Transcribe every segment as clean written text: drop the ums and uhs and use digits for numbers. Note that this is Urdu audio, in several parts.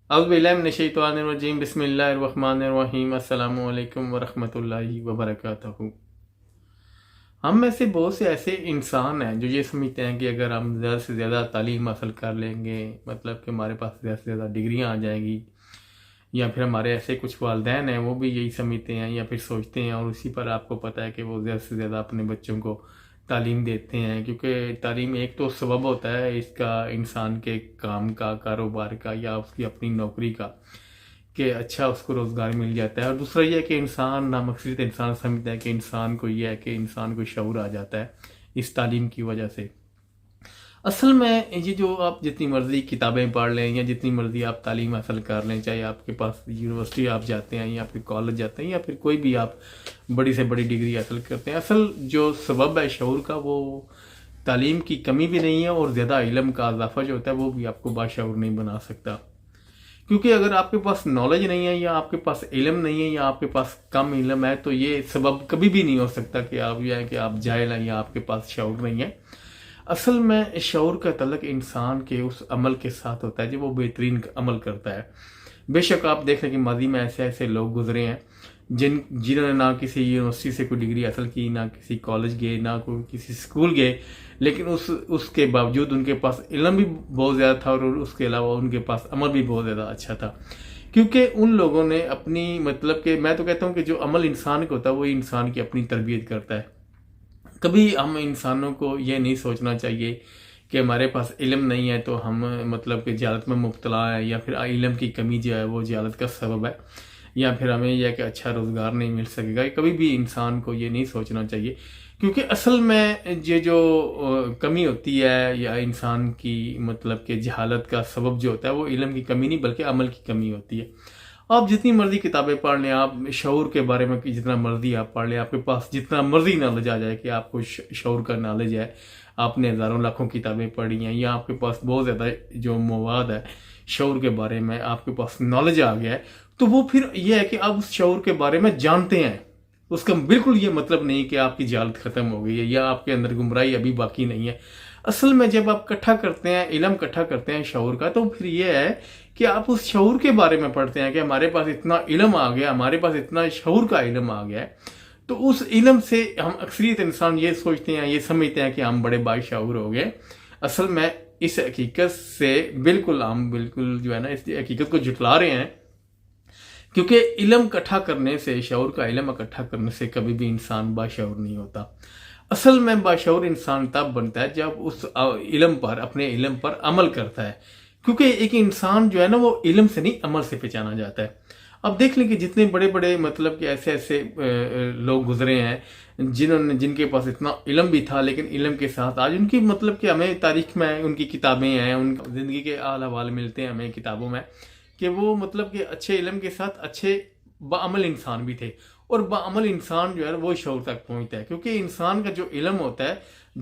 اعوذ باللہ من الشیطان الرجیم بسم اللہ الرحمن الرحیم السلام علیکم ورحمۃ اللہ وبرکاتہ۔ ہم میں سے بہت سے ایسے انسان ہیں جو یہ سمجھتے ہیں کہ اگر ہم زیادہ سے زیادہ تعلیم حاصل کر لیں گے، مطلب کہ ہمارے پاس زیادہ سے زیادہ ڈگریاں آ جائیں گی، یا پھر ہمارے ایسے کچھ والدین ہیں وہ بھی یہی سمجھتے ہیں یا پھر سوچتے ہیں، اور اسی پر آپ کو پتہ ہے کہ وہ زیادہ سے زیادہ اپنے بچوں کو تعلیم دیتے ہیں، کیونکہ تعلیم ایک تو سبب ہوتا ہے اس کا انسان کے کام کا، کاروبار کا، یا اس کی اپنی نوکری کا، کہ اچھا اس کو روزگار مل جاتا ہے، اور دوسرا یہ ہے کہ انسان نامقصد انسان سمجھتا ہے کہ انسان کو یہ ہے کہ انسان کو شعور آ جاتا ہے اس تعلیم کی وجہ سے۔ اصل میں یہ جو آپ جتنی مرضی کتابیں پڑھ لیں یا جتنی مرضی آپ تعلیم حاصل کر لیں، چاہے آپ کے پاس یونیورسٹی آپ جاتے ہیں یا پھر کالج جاتے ہیں یا پھر کوئی بھی آپ بڑی سے بڑی ڈگری حاصل کرتے ہیں، اصل جو سبب ہے شعور کا وہ تعلیم کی کمی بھی نہیں ہے، اور زیادہ علم کا اضافہ جو ہوتا ہے وہ بھی آپ کو باشعور نہیں بنا سکتا۔ کیونکہ اگر آپ کے پاس نالج نہیں ہے یا آپ کے پاس علم نہیں ہے یا آپ کے پاس کم علم ہے تو یہ سبب کبھی بھی نہیں ہو سکتا کہ آپ یہ ہے کہ آپ جاہل ہیں یا آپ کے پاس شعور نہیں ہے۔ اصل میں شعور کا تعلق انسان کے اس عمل کے ساتھ ہوتا ہے جو وہ بہترین عمل کرتا ہے۔ بے شک آپ دیکھ لیں کہ ماضی میں ایسے ایسے لوگ گزرے ہیں جنہوں نے نہ کسی یونیورسٹی سے کوئی ڈگری حاصل کی، نہ کسی کالج گئے، نہ کوئی کسی اسکول گئے، لیکن اس کے باوجود ان کے پاس علم بھی بہت زیادہ تھا، اور اس کے علاوہ ان کے پاس عمل بھی بہت زیادہ اچھا تھا، کیونکہ ان لوگوں نے اپنی مطلب کہ میں تو کہتا ہوں کہ جو عمل انسان کو ہوتا ہے وہ انسان کی اپنی تربیت کرتا ہے۔ کبھی ہم انسانوں کو یہ نہیں سوچنا چاہیے کہ ہمارے پاس علم نہیں ہے تو ہم مطلب کہ جہالت میں مبتلا ہے، یا پھر علم کی کمی جو ہے وہ جہالت کا سبب ہے، یا پھر ہمیں یہ کہ اچھا روزگار نہیں مل سکے گا۔ کبھی بھی انسان کو یہ نہیں سوچنا چاہیے، کیونکہ اصل میں یہ جو کمی ہوتی ہے یا انسان کی مطلب کہ جہالت کا سبب جو ہوتا ہے وہ علم کی کمی نہیں بلکہ عمل کی کمی ہوتی ہے۔ آپ جتنی مرضی کتابیں پڑھ لیں، آپ شعور کے بارے میں جتنا مرضی آپ پڑھ لیں، آپ کے پاس جتنا مرضی نالج آ جائے کہ آپ کو شعور کا نالج ہے، آپ نے ہزاروں لاکھوں کتابیں پڑھی ہیں، یا آپ کے پاس بہت زیادہ جو مواد ہے شعور کے بارے میں آپ کے پاس نالج آ گیا ہے، تو وہ پھر یہ ہے کہ آپ اس شعور کے بارے میں جانتے ہیں، اس کا بالکل یہ مطلب نہیں کہ آپ کی جہالت ختم ہو گئی ہے یا آپ کے اندر گمراہی ابھی باقی نہیں ہے۔ اصل میں جب آپ اکٹھا کرتے ہیں، علم اکٹھا کرتے ہیں شعور کا، تو پھر یہ ہے کہ آپ اس شعور کے بارے میں پڑھتے ہیں کہ ہمارے پاس اتنا علم آ گیا، ہمارے پاس اتنا شعور کا علم آ گیا ہے، تو اس علم سے ہم اکثریت انسان یہ سوچتے ہیں، یہ سمجھتے ہیں کہ ہم بڑے باشعور ہو گئے۔ اصل میں اس حقیقت سے ہم بالکل جو ہے نا اس حقیقت کو جھٹلا رہے ہیں، کیونکہ علم اکٹھا کرنے سے، شعور کا علم اکٹھا کرنے سے کبھی بھی انسان باشعور نہیں ہوتا۔ اصل میں باشعور انسان تب بنتا ہے جب اس علم پر، اپنے علم پر عمل کرتا ہے، کیونکہ ایک انسان جو ہے نا وہ علم سے نہیں عمل سے پہچانا جاتا ہے۔ اب دیکھ لیں کہ جتنے بڑے بڑے مطلب کہ ایسے ایسے لوگ گزرے ہیں جن کے پاس اتنا علم بھی تھا، لیکن علم کے ساتھ آج ان کی مطلب کہ ہمیں تاریخ میں ان کی کتابیں ہیں، ان زندگی کے احوال احوال ملتے ہیں ہمیں کتابوں میں، کہ وہ مطلب کہ اچھے علم کے ساتھ اچھے بعمل انسان بھی تھے، اور بعمل انسان جو ہے وہ شعور تک پہنچتا ہے، کیونکہ انسان کا جو علم ہوتا ہے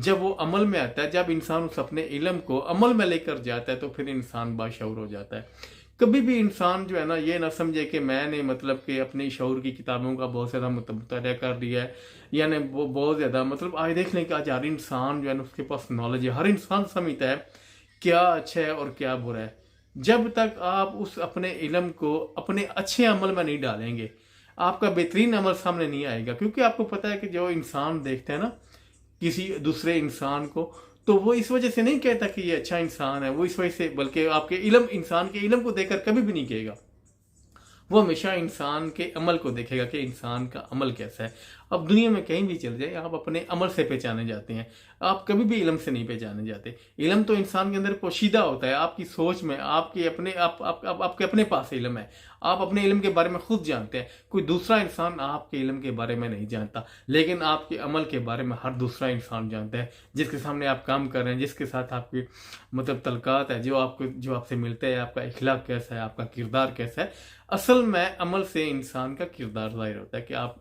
جب وہ عمل میں آتا ہے، جب انسان اس اپنے علم کو عمل میں لے کر جاتا ہے تو پھر انسان باشعور ہو جاتا ہے۔ کبھی بھی انسان جو ہے نا یہ نہ سمجھے کہ میں نے مطلب کہ اپنی شعور کی کتابوں کا بہت زیادہ مطالعہ کر لیا ہے، یعنی وہ بہت زیادہ مطلب آج دیکھ لیں کہ آج ہر انسان جو ہے نا اس کے پاس نالج ہے، ہر انسان سمجھتا ہے کیا اچھا ہے اور کیا برا ہے۔ جب تک آپ اس اپنے علم کو اپنے اچھے عمل میں نہیں ڈالیں گے، آپ کا بہترین عمل سامنے نہیں آئے گا، کیونکہ آپ کو پتہ ہے کہ جو انسان دیکھتا ہے نا کسی دوسرے انسان کو، تو وہ اس وجہ سے نہیں کہتا کہ یہ اچھا انسان ہے، وہ اس وجہ سے بلکہ آپ کے علم، انسان کے علم کو دیکھ کر کبھی بھی نہیں کہے گا، وہ ہمیشہ انسان کے عمل کو دیکھے گا کہ انسان کا عمل کیسا ہے۔ اب دنیا میں کہیں بھی چل جائے آپ اپنے عمل سے پہچانے جاتے ہیں، آپ کبھی بھی علم سے نہیں پہچانے جاتے۔ علم تو انسان کے اندر پوشیدہ ہوتا ہے، آپ کی سوچ میں، آپ کے اپنے پاس علم ہے، آپ اپنے علم کے بارے میں خود جانتے ہیں، کوئی دوسرا انسان آپ کے علم کے بارے میں نہیں جانتا، لیکن آپ کے عمل کے بارے میں ہر دوسرا انسان جانتا ہے، جس کے سامنے آپ کام کر رہے ہیں، جس کے ساتھ آپ کی مطلب تعلقات ہے، جو آپ سے ملتا ہے، آپ کا اخلاق کیسا ہے، آپ کا کردار کیسا ہے۔ اصل میں عمل سے انسان کا کردار ظاہر ہوتا ہے کہ آپ،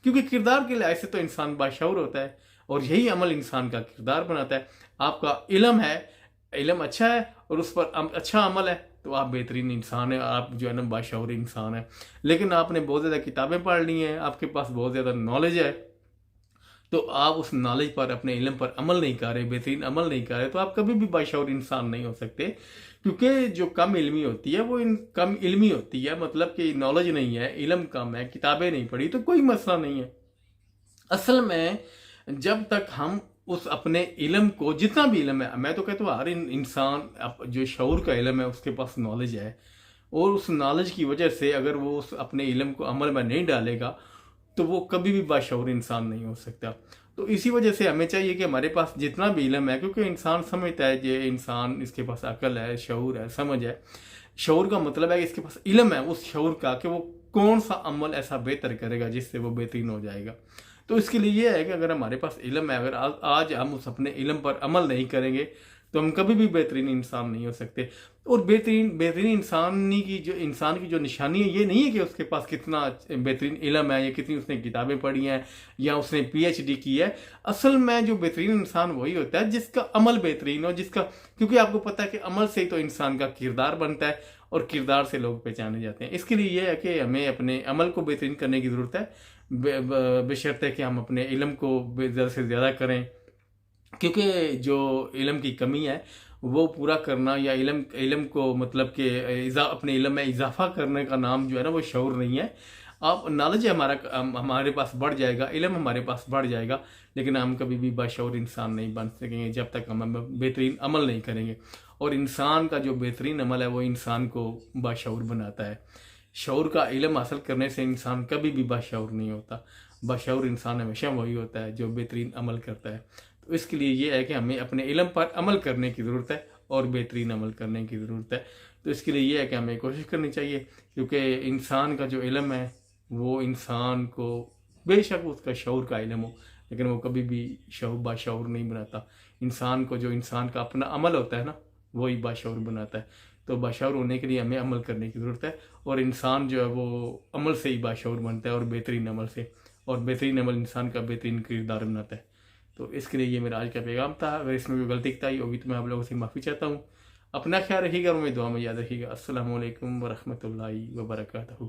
کیونکہ کردار کے لحاظ سے تو انسان باشعور ہوتا ہے، اور یہی عمل انسان کا کردار بناتا ہے۔ آپ کا علم ہے، علم اچھا ہے اور اس پر اچھا عمل ہے تو آپ بہترین انسان ہیں، آپ جو ہے نا باشعور انسان ہیں۔ لیکن آپ نے بہت زیادہ کتابیں پڑھ لی ہیں، آپ کے پاس بہت زیادہ نالج ہے، تو آپ اس نالج پر، اپنے علم پر عمل نہیں کر رہے، بہترین عمل نہیں کر رہے، تو آپ کبھی بھی باشعور انسان نہیں ہو سکتے، کیونکہ جو کم علمی ہوتی ہے وہ کم علمی ہوتی ہے، مطلب کہ نالج نہیں ہے، علم کم ہے، کتابیں نہیں پڑھی، تو کوئی مسئلہ نہیں ہے۔ اصل میں جب تک ہم اس اپنے علم کو، جتنا بھی علم ہے، میں تو کہتا ہوں ہر انسان جو شعور کا علم ہے اس کے پاس نالج ہے، اور اس نالج کی وجہ سے اگر وہ اس اپنے علم کو عمل میں نہیں ڈالے گا تو وہ کبھی بھی باشعور انسان نہیں ہو سکتا۔ تو اسی وجہ سے ہمیں چاہیے کہ ہمارے پاس جتنا بھی علم ہے، کیونکہ انسان سمجھتا ہے کہ انسان، اس کے پاس عقل ہے، شعور ہے، سمجھ ہے۔ شعور کا مطلب ہے کہ اس کے پاس علم ہے اس شعور کا کہ وہ کون سا عمل ایسا بہتر کرے گا جس سے وہ بہترین ہو جائے گا۔ تو اس کے لیے یہ ہے کہ اگر ہمارے پاس علم ہے، اگر آج ہم اس اپنے علم پر عمل نہیں کریں گے تو ہم کبھی بھی بہترین انسان نہیں ہو سکتے۔ اور بہترین انسان کی جو نشانی ہے یہ نہیں ہے کہ اس کے پاس کتنا بہترین علم ہے یا کتنی اس نے کتابیں پڑھی ہیں یا اس نے PhD کی ہے۔ اصل میں جو بہترین انسان وہی ہوتا ہے جس کا عمل بہترین ہو، کیونکہ آپ کو پتہ ہے کہ عمل سے ہی تو انسان کا کردار بنتا ہے، اور کردار سے لوگ پہچانے جاتے ہیں۔ اس کے لیے یہ ہے کہ ہمیں اپنے عمل کو بہترین کرنے کی ضرورت ہے، بشرط ہے کہ ہم اپنے علم کو زیادہ سے زیادہ کریں، کیونکہ جو علم کی کمی ہے وہ پورا کرنا، یا علم کو مطلب کہ اپنے علم میں اضافہ کرنے کا نام جو ہے نا وہ شعور نہیں ہے۔ آپ نالج ہمارے پاس بڑھ جائے گا، علم ہمارے پاس بڑھ جائے گا، لیکن ہم کبھی بھی باشعور انسان نہیں بن سکیں گے جب تک ہم بہترین عمل نہیں کریں گے۔ اور انسان کا جو بہترین عمل ہے وہ انسان کو باشعور بناتا ہے۔ شعور کا علم حاصل کرنے سے انسان کبھی بھی باشعور نہیں ہوتا۔ باشعور انسان ہمیشہ وہی ہوتا ہے جو بہترین عمل کرتا ہے۔ تو اس کے لیے یہ ہے کہ ہمیں اپنے علم پر عمل کرنے کی ضرورت ہے اور بہترین عمل کرنے کی ضرورت ہے۔ تو اس کے لیے یہ ہے کہ ہمیں کوشش کرنی چاہیے، کیونکہ انسان کا جو علم ہے وہ انسان کو، بے شک اس کا شعور کا علم ہو، لیکن وہ کبھی بھی باشعور نہیں بناتا۔ انسان کو جو انسان کا اپنا عمل ہوتا ہے نا وہی باشعور بناتا ہے۔ تو باشعور ہونے کے لیے ہمیں عمل کرنے کی ضرورت ہے، اور انسان جو ہے وہ عمل سے ہی باشعور بنتا ہے، اور بہترین عمل سے، اور بہترین عمل انسان کا بہترین کردار بناتا ہے۔ تو اس کے لیے یہ میرا آج کا پیغام تھا۔ اگر اس میں کوئی غلطی کتائی ہوگی تو میں آپ لوگوں سے معافی چاہتا ہوں۔ اپنا خیال رکھیے گا اور میری دعا میں یاد رکھیے گا۔ السلام علیکم ورحمۃ اللہ وبرکاتہ۔